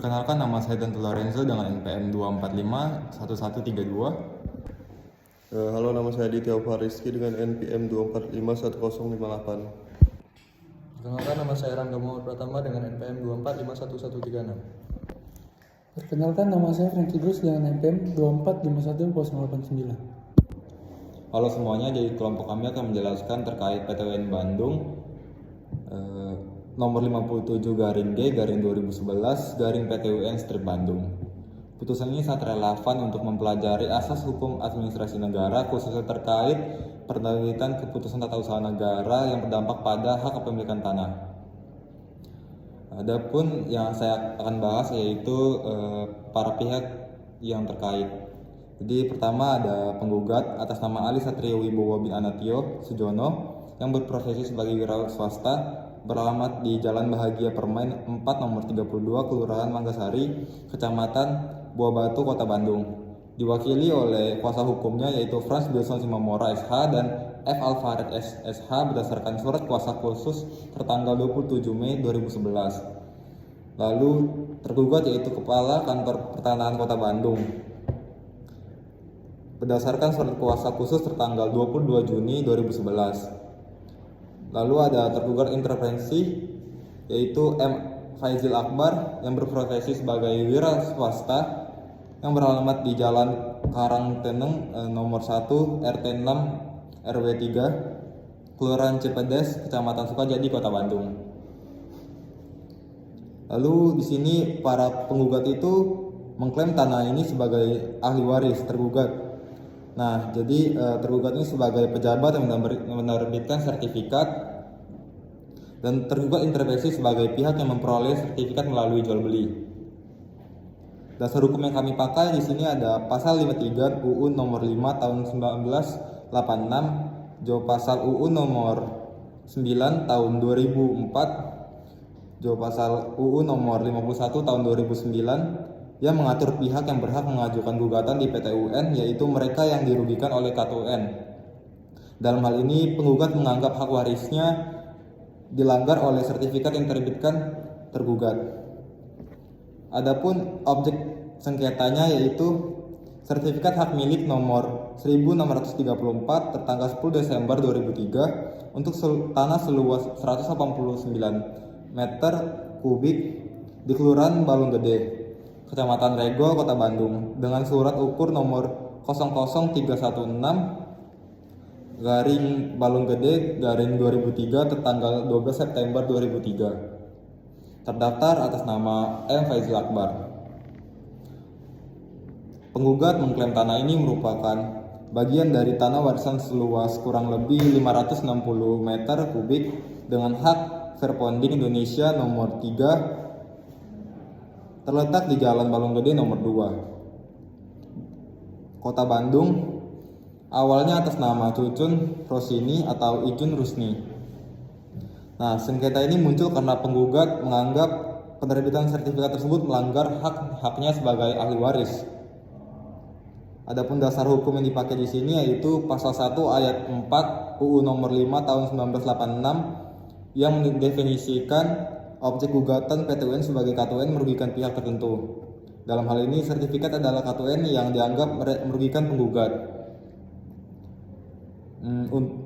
Perkenalkan, nama saya Danto Lorenzo dengan NPM 2451132. Halo, nama saya Aditya Fariski dengan NPM 2451058. Perkenalkan, nama saya Rangga Muhammad Pratama dengan NPM 2451136. Perkenalkan, nama saya Franky Bruce dengan NPM 2451089. Halo semuanya, jadi kelompok kami akan menjelaskan terkait PTWN Bandung nomor 57/G/2011 PTWN Strip Bandung. Putusan ini sangat relevan untuk mempelajari asas hukum administrasi negara, khususnya terkait penerbitan keputusan tata usaha negara yang berdampak pada hak kepemilikan tanah. Adapun yang saya akan bahas yaitu para pihak yang terkait. Jadi pertama ada penggugat atas nama Ali Satrio Wibowo bin Anatyo Sujono yang berprofesi sebagai wira swasta, beralamat di Jalan Bahagia Permain 4 nomor 32 Kelurahan Manggasari, Kecamatan Buah Batu, Kota Bandung. Diwakili oleh kuasa hukumnya yaitu Frans Wilson Simamora SH dan F. Alfared SH berdasarkan surat kuasa khusus tertanggal 27 Mei 2011. Lalu tergugat yaitu Kepala Kantor Pertanahan Kota Bandung berdasarkan surat kuasa khusus tertanggal 22 Juni 2011. Lalu ada tergugat intervensi yaitu M. Faizil Akbar yang berprofesi sebagai wira swasta yang beralamat di Jalan Karangteneng nomor 1 RT 6 RW 3 Kelurahan Cipedes, Kecamatan Sukajadi, Kota Bandung. Lalu di sini para penggugat itu mengklaim tanah ini sebagai ahli waris tergugat. Nah, jadi tergugat ini sebagai pejabat yang menerbitkan sertifikat dan tergugat intervensi sebagai pihak yang memperoleh sertifikat melalui jual beli. Dasar hukum yang kami pakai di sini ada pasal 53 UU nomor 5 tahun 1986, Jo pasal UU nomor 9 tahun 2004, Jo pasal UU nomor 51 tahun 2009 yang mengatur pihak yang berhak mengajukan gugatan di PTUN, yaitu mereka yang dirugikan oleh KTUN. Dalam hal ini, penggugat menganggap hak warisnya dilanggar oleh sertifikat yang diterbitkan tergugat. Adapun objek sengketanya yaitu sertifikat hak milik nomor 1634 tertanggal 10 Desember 2003 untuk tanah seluas 189 meter kubik di Kelurahan Balung Gede, Kecamatan Regol, Kota Bandung, dengan surat ukur nomor 00316 Balung Gede 2003 tertanggal 12 September 2003. Terdaftar atas nama M. Faizil Akbar. Penggugat mengklaim tanah ini merupakan bagian dari tanah warisan seluas kurang lebih 560 meter kubik dengan hak Verponding Indonesia nomor 3 terletak di Jalan Balung Gede nomor 2, Kota Bandung, awalnya atas nama Cucun Rosini atau Icun Rusni. Nah, sengketa ini muncul karena penggugat menganggap penerbitan sertifikat tersebut melanggar haknya sebagai ahli waris. Adapun dasar hukum yang dipakai di sini yaitu pasal 1 ayat 4 UU nomor 5 tahun 1986 yang mendefinisikan objek gugatan PTUN sebagai KTUN merugikan pihak tertentu. Dalam hal ini, sertifikat adalah KTUN yang dianggap merugikan penggugat.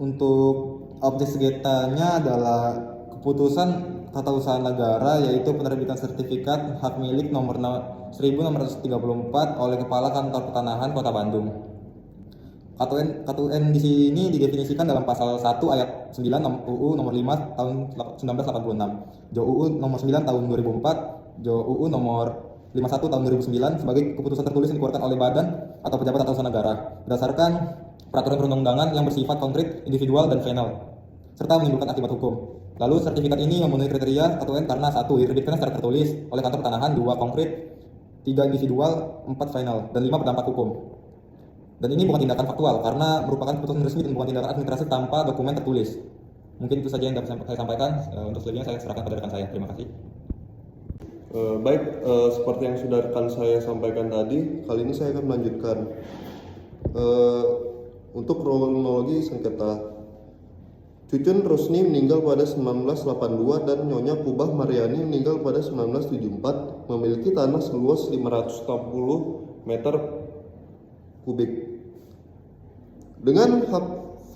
Untuk objek sengketanya adalah keputusan tata usaha negara yaitu penerbitan sertifikat hak milik nomor 1634 oleh Kepala Kantor Pertanahan Kota Bandung. KTUN di sini didefinisikan dalam pasal 1 ayat 9 UU nomor 5 tahun 1986, Jo UU nomor 9 tahun 2004, Jo UU nomor 51 tahun 2009 sebagai keputusan tertulis yang dikeluarkan oleh badan atau pejabat tata usaha negara berdasarkan peraturan perundang-undangan yang bersifat konkret, individual dan final serta menimbulkan akibat hukum. Lalu sertifikat ini memenuhi kriteria KTUN karena 1. diterbitkan secara tertulis oleh kantor pertanahan, 2. konkret, 3. individual, 4. final, dan 5. berdampak hukum. Dan ini bukan tindakan faktual karena merupakan keputusan resmi dan bukan tindakan administrasi tanpa dokumen tertulis. Mungkin itu saja yang dapat saya sampaikan. Untuk selanjutnya saya serahkan pada rekan saya. Terima kasih. Baik, seperti yang sudah rekan saya sampaikan tadi, kali ini saya akan melanjutkan untuk kronologi sengketa Cucun Rusni meninggal pada 1982 dan Nyonya Kubah Mariani meninggal pada 1974, memiliki tanah seluas 560 meter kubik. Dengan hak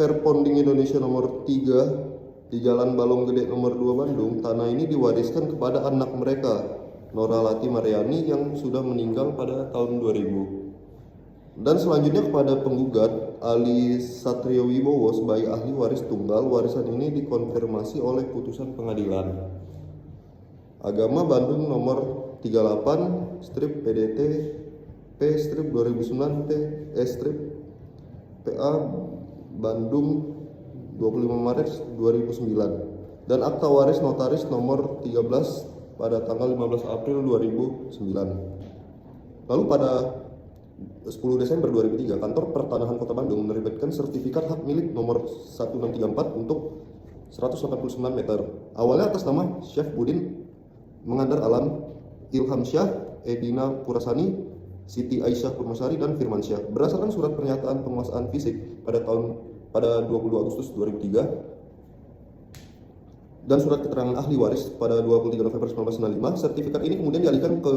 Fairponding Indonesia nomor 3 di Jalan Balong Gede nomor 2 Bandung, tanah ini diwariskan kepada anak mereka, Nora Lati Mariani, yang sudah meninggal pada tahun 2000. Dan selanjutnya kepada penggugat Ali Satrio Wibowo sebagai ahli waris tunggal. Warisan ini dikonfirmasi oleh putusan pengadilan agama Bandung nomor 38 strip PDT P strip 2009 T strip PA Bandung 25 Maret 2009 dan akta waris notaris nomor 13 pada tanggal 15 April 2009. Lalu pada 10 Desember 2003, Kantor Pertanahan Kota Bandung menerbitkan sertifikat hak milik nomor 1634 untuk 189 meter. Awalnya atas nama Syekh Budin Mengandar Alam, Ilham Syah, Edina Purasani, Siti Aisyah Purmasari, dan Firman Syah. Berdasarkan surat pernyataan penguasaan fisik pada 20 Agustus 2003 dan surat keterangan ahli waris pada 23 November 1995, sertifikat ini kemudian dialihkan ke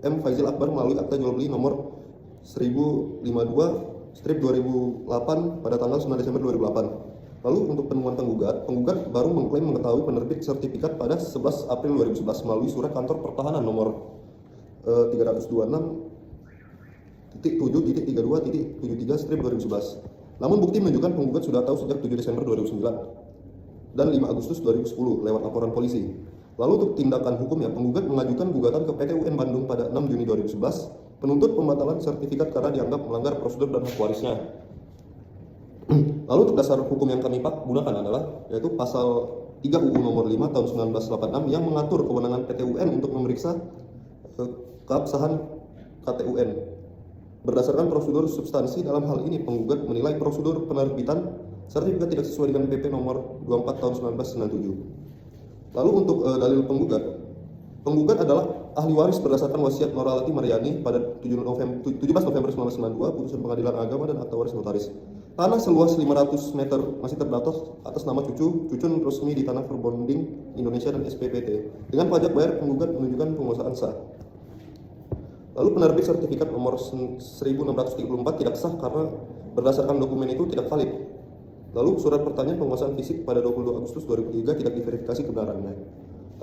M. Faizil Akbar melalui akta jual beli nomor 1052/2008 pada tanggal 9 Desember 2008. Lalu untuk penemuan penggugat baru mengklaim mengetahui penerbit sertifikat pada 11 April 2011 melalui surat kantor pertahanan nomor 326.7.32.73/2011. Namun bukti menunjukkan penggugat sudah tahu sejak 7 Desember 2009 dan 5 Agustus 2010 lewat laporan polisi. Lalu untuk tindakan hukumnya, penggugat mengajukan gugatan ke PT UN Bandung pada 6 Juni 2011 penuntut pembatalan sertifikat karena dianggap melanggar prosedur dan hak warisnya. Lalu untuk dasar hukum yang kami gunakan adalah yaitu pasal 3 UU nomor 5 tahun 1986 yang mengatur kewenangan PT UN untuk memeriksa keabsahan KTUN. Berdasarkan prosedur substansi, dalam hal ini penggugat menilai prosedur penerbitan sertifikat tidak sesuai dengan PP nomor 24 tahun 1997. Lalu untuk dalil penggugat adalah ahli waris berdasarkan wasiat Nora Lati Mariani pada 17 November 1992, putusan pengadilan agama dan akta waris notaris. Tanah seluas 500 meter masih terdaftar atas nama Cucun resmi di Tanah Fairponding Indonesia dan SPPT. Dengan pajak bayar, penggugat menunjukkan penguasaan sah. Lalu penerbit sertifikat nomor 1634 tidak sah karena berdasarkan dokumen itu tidak valid. Lalu surat pertanyaan penguasaan fisik pada 22 Agustus 2003 tidak diverifikasi kebenarannya.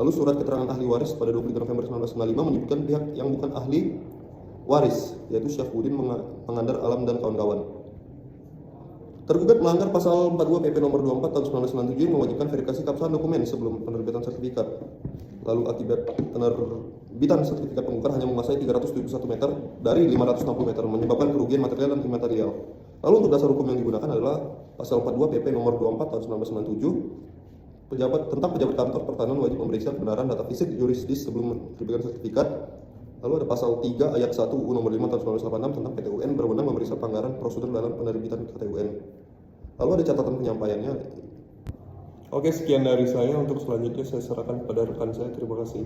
Lalu surat keterangan ahli waris pada 23 November 1995 menyebutkan pihak yang bukan ahli waris, yaitu Syafruddin Mengandar Alam dan kawan-kawan. Tergugat melanggar pasal 42 PP nomor 24 tahun 1997 yang mewajibkan verifikasi keabsahan dokumen sebelum penerbitan sertifikat. Lalu akibat penerbitan sertifikat pengukar hanya menguasai 371 meter dari 560 meter, menyebabkan kerugian material dan imaterial. Lalu untuk dasar hukum yang digunakan adalah pasal 42 PP nomor 24 tahun 1997 tentang pejabat kantor pertahanan wajib memeriksa kebenaran data fisik jurisdis sebelum menerbitkan sertifikat. Lalu ada pasal 3 ayat 1 UU nomor 5 tahun 1986 tentang PT UN berwenang memeriksa pelanggaran prosedur dalam penerbitan KTUN. Lalu ada catatan penyampaiannya. Oke, sekian dari saya. Untuk selanjutnya saya serahkan kepada rekan saya. Terima kasih.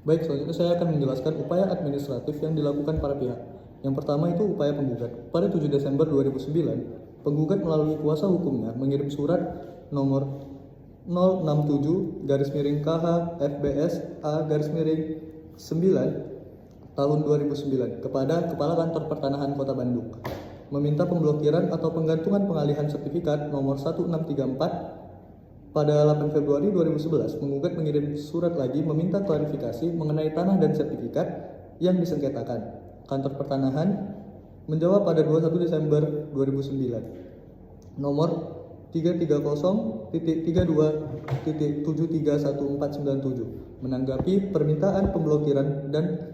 Baik, selanjutnya saya akan menjelaskan upaya administratif yang dilakukan para pihak. Yang pertama itu upaya penggugat. Pada 7 Desember 2009, penggugat melalui kuasa hukumnya mengirim surat nomor 067/KH FBS A/9 tahun 2009 kepada Kepala Kantor Pertanahan Kota Bandung meminta pemblokiran atau penggantungan pengalihan sertifikat nomor 1634. Pada 8 Februari 2011, penggugat mengirim surat lagi meminta klarifikasi mengenai tanah dan sertifikat yang disengketakan. Kantor Pertanahan menjawab pada 21 Desember 2009 nomor 330.32.731497 menanggapi permintaan pemblokiran, dan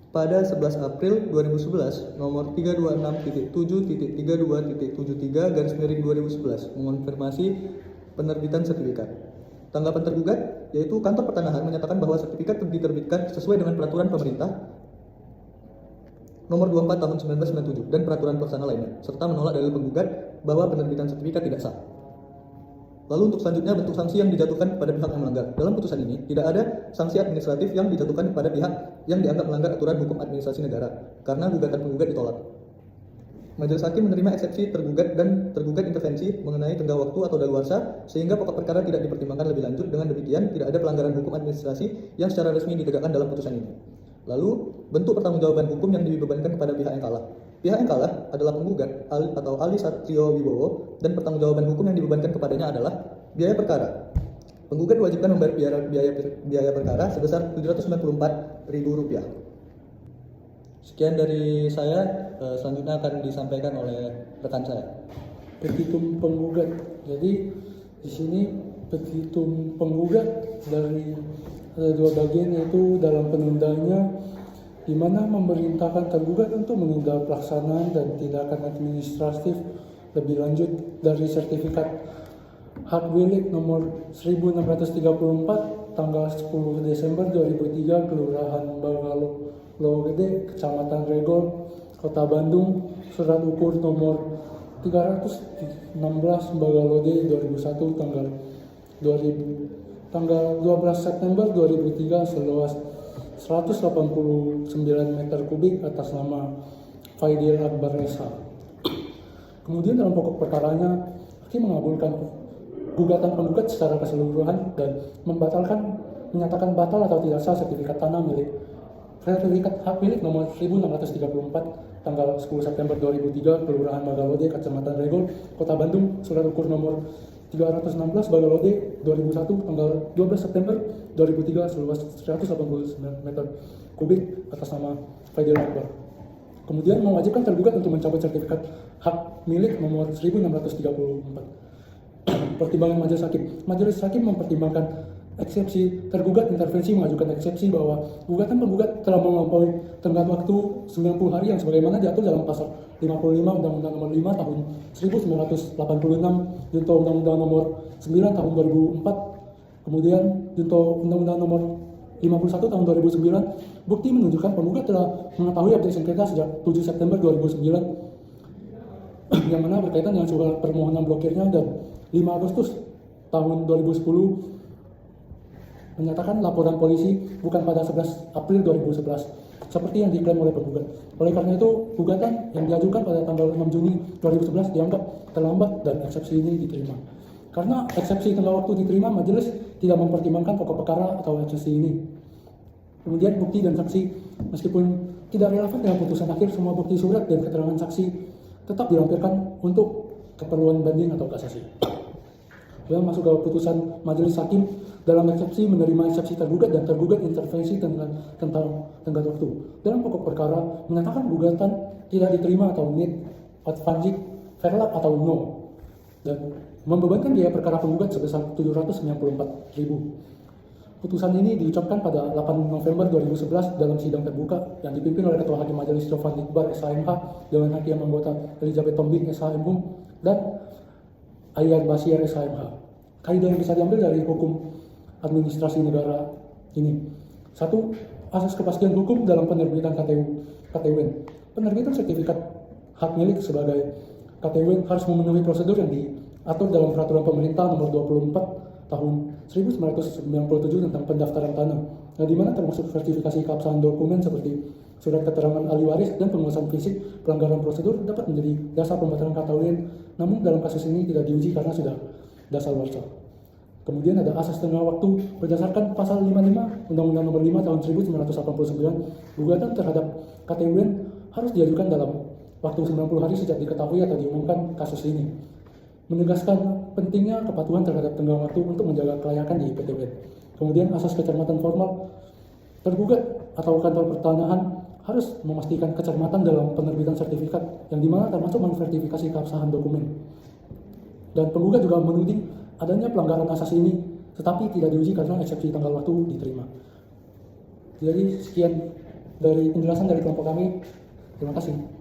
pada 11 April 2011 nomor 326.7.32.73/2011 mengonfirmasi penerbitan sertifikat. Tanggapan tergugat yaitu Kantor Pertanahan menyatakan bahwa sertifikat diterbitkan sesuai dengan peraturan pemerintah nomor 24 tahun 1997 dan peraturan pelaksana lainnya, serta menolak dalil penggugat bahwa penerbitan sertifikat tidak sah. Lalu untuk selanjutnya bentuk sanksi yang dijatuhkan pada pihak yang melanggar. Dalam putusan ini tidak ada sanksi administratif yang dijatuhkan pada pihak yang dianggap melanggar aturan hukum administrasi negara karena gugatan penggugat ditolak. Majelis Hakim menerima eksepsi tergugat dan tergugat intervensi mengenai tenggang waktu atau daluarsa sehingga pokok perkara tidak dipertimbangkan lebih lanjut. Dengan demikian, tidak ada pelanggaran hukum administrasi yang secara resmi ditegakkan dalam putusan ini. Lalu, bentuk pertanggungjawaban hukum yang dibebankan kepada pihak yang kalah. Pihak yang kalah adalah penggugat atau Ali Satrio Wibowo, dan pertanggungjawaban hukum yang dibebankan kepadanya adalah biaya perkara. Penggugat diwajibkan membayar biaya perkara sebesar Rp794.000. Sekian dari saya, selanjutnya akan disampaikan oleh rekan saya. Petitum penggugat. Jadi di sini petitum penggugat dari ada dua bagian, yaitu dalam penundanya di mana memerintahkan tergugat untuk menunda pelaksanaan dan tindakan administratif lebih lanjut dari sertifikat hak milik nomor 1634 tanggal 10 Desember 2003 Kelurahan Bagalo Gede, Kecamatan Regol, Kota Bandung, surat ukur nomor 316 Bagalode 2001 tanggal 12 September 2003 seluas 189 meter kubik atas nama Faidil Akbar Esa. Kemudian dalam pokok perkaranya, hakim mengabulkan gugatan penggugat secara keseluruhan dan menyatakan batal atau tidak sah sertifikat tanah sertifikat hak milik nomor 1634 tanggal 10 September 2003 Kelurahan Bagalode, Kecamatan Regol, Kota Bandung, surat ukur nomor 316 Bagalode 2001 tanggal 12 September 2003 seluas 189 meter kubik atas nama Faidil Akbar. Kemudian mewajibkan tergugat untuk mencabut sertifikat hak milik nomor 1634. Pertimbangan Majelis Hakim. Majelis Hakim mempertimbangkan eksepsi tergugat intervensi mengajukan eksepsi bahwa gugatan penggugat telah melampaui tenggat waktu 90 hari yang sebagaimana diatur dalam pasal 55 Undang-Undang Nomor 5 Tahun 1986 junto Undang-Undang Nomor 9 Tahun 2004, kemudian junto Undang-Undang Nomor 51 Tahun 2009. Bukti menunjukkan penggugat telah mengetahui objek sengketa sejak 7 September 2009 yang mana berkaitan dengan surat permohonan blokirnya, dan 5 Agustus tahun 2010 menyatakan laporan polisi bukan pada 11 April 2011 seperti yang diklaim oleh penggugat. Oleh karena itu, gugatan yang diajukan pada tanggal 6 Juni 2011 dianggap terlambat dan eksepsi ini diterima. Karena eksepsi tengah waktu diterima, majelis tidak mempertimbangkan pokok perkara atau eksepsi ini. Kemudian bukti dan saksi, meskipun tidak relevan dengan putusan akhir, semua bukti surat dan keterangan saksi tetap dilampirkan untuk keperluan banding atau kasasi. Yang masuk ke putusan majelis hakim dalam eksepsi menerima eksepsi tergugat dan tergugat intervensi tentang tenggat waktu. Dalam pokok perkara menyatakan gugatan tidak diterima atau need, advantage, verlap atau no, dan membebankan biaya perkara penggugat sebesar 794.000. Putusan ini diucapkan pada 8 November 2011 dalam sidang terbuka yang dipimpin oleh Ketua Hakim Majelis Jofan Iqbar SHMH dengan hakim anggota Elizabeth Tombing SHMH dan Ayat Basir SHMH. Kaidah yang bisa diambil dari hukum administrasi negara ini. 1. Asas kepastian hukum dalam penerbitan KTUN. Penerbitan sertifikat hak milik sebagai KTUN harus memenuhi prosedur yang diatur dalam Peraturan Pemerintah Nomor 24 Tahun 1997 tentang pendaftaran tanah, di mana termasuk sertifikasi keabsahan dokumen seperti surat keterangan ahli waris dan penguasaan fisik. Pelanggaran prosedur dapat menjadi dasar pembatalan KTUN, namun dalam kasus ini tidak diuji karena sudah dasawarsa. Kemudian ada asas tengah waktu. Berdasarkan pasal 55 Undang-Undang Nomor 5 Tahun 1989, gugatan terhadap KTUN harus diajukan dalam waktu 90 hari sejak diketahui atau diumumkan kasus ini, menegaskan pentingnya kepatuhan terhadap tenggang waktu untuk menjaga kelayakan di PTUN. Kemudian asas kecermatan formal. Tergugat atau kantor pertanahan harus memastikan kecermatan dalam penerbitan sertifikat, yang dimana termasuk mensertifikasi keabsahan dokumen. Dan penggugat juga menuding adanya pelanggaran asas ini, tetapi tidak diuji karena eksepsi tanggal waktu diterima. Jadi sekian dari penjelasan dari kelompok kami. Terima kasih.